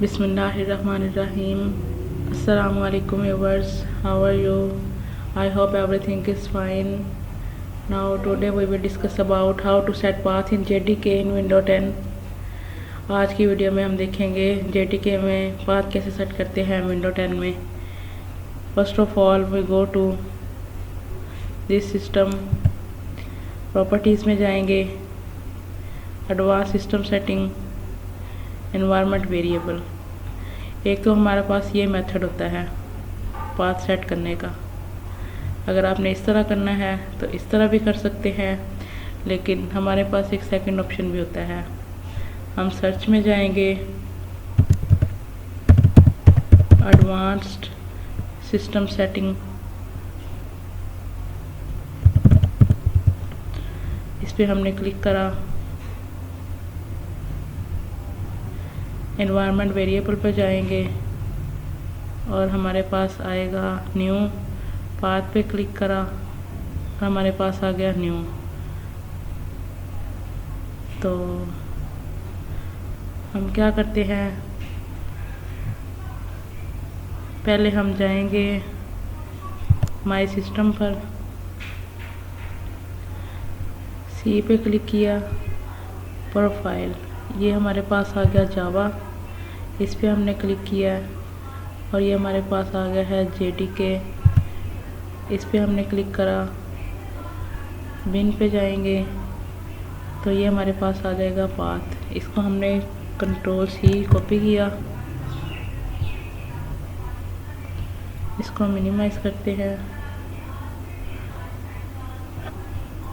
Bismillahirrahmanirrahim. Assalamualaikum viewers. How are you? I hope everything is fine. Now today we will discuss about how to set path in JDK in Windows 10. आज की video में हम देखेंगे JDK में path कैसे set करते हैं Windows 10 में. First of all we go to this system. Properties में जाएंगे, advance system setting, environment variable. एक तो हमारे पास ये मेथड होता है पाथ सेट करने का. अगर आपने इस तरह करना है तो इस तरह भी कर सकते हैं, लेकिन हमारे पास एक सेकंड ऑप्शन भी होता है. हम सर्च में जाएंगे, एडवांस्ड सिस्टम सेटिंग, इस पर हमने क्लिक करा. एनवायरनमेंट वेरिएबल पर जाएंगे और हमारे पास आएगा न्यू. पाथ पे क्लिक करा, हमारे पास आ गया न्यू. तो हम क्या करते हैं, पहले हम जाएंगे माय सिस्टम पर, सी पे क्लिक किया, प्रोफाइल, ये हमारे पास आ गया जावा. इस पे हमने क्लिक किया और ये हमारे पास आ गया है JDK. इस पे हमने क्लिक करा. बिन पे जाएंगे तो ये हमारे पास आ जाएगा पाथ. इसको हमने Ctrl+C कॉपी किया. इसको मिनिमाइज करते हैं.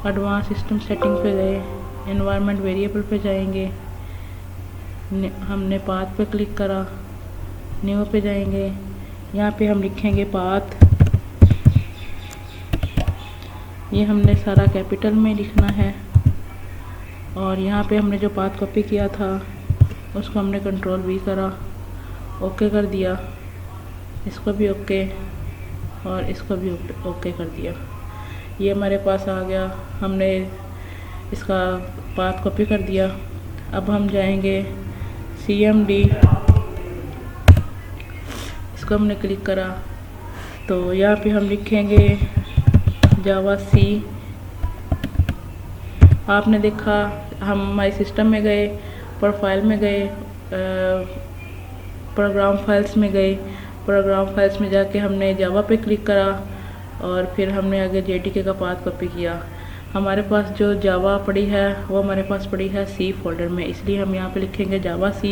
एडवांस सिस्टम सेटिंग पे गए, एनवायरनमेंट वेरिएबल पे जाएंगे, हमने पाथ पे क्लिक करा. न्यू पे जाएंगे, यहाँ पे हम लिखेंगे पाथ. ये हमने सारा कैपिटल में लिखना है. और यहाँ पे हमने जो पाथ कॉपी किया था उसको हमने Ctrl+V करा, ओके कर दिया. इसको भी ओके और इसको भी ओके कर दिया. ये हमारे पास आ गया. हमने इसका पाथ कॉपी कर दिया. अब हम जाएंगे CMD, इसको हमने क्लिक करा तो यहाँ पे हम लिखेंगे जावा C. आपने देखा हम हमारे सिस्टम में गए, प्रोफाइल में गए, प्रोग्राम फाइल्स में गए. प्रोग्राम फाइल्स में जाके हमने जावा पे क्लिक करा और फिर हमने आगे JDK का पाथ कॉपी किया. हमारे पास जो जावा पड़ी है वो हमारे पास पड़ी है C फोल्डर में, इसलिए हम यहाँ पे लिखेंगे जावा C.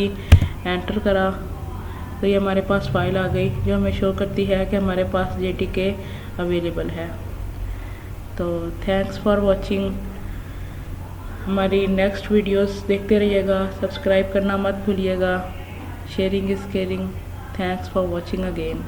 एंटर करा तो ये हमारे पास फाइल आ गई जो हमें शो करती है कि हमारे पास JDK अवेलेबल है. तो थैंक्स फॉर वॉचिंग. हमारी नेक्स्ट वीडियोस देखते रहिएगा. सब्सक्राइब करना मत भूलिएगा. Sharing is caring. Thanks for watching again.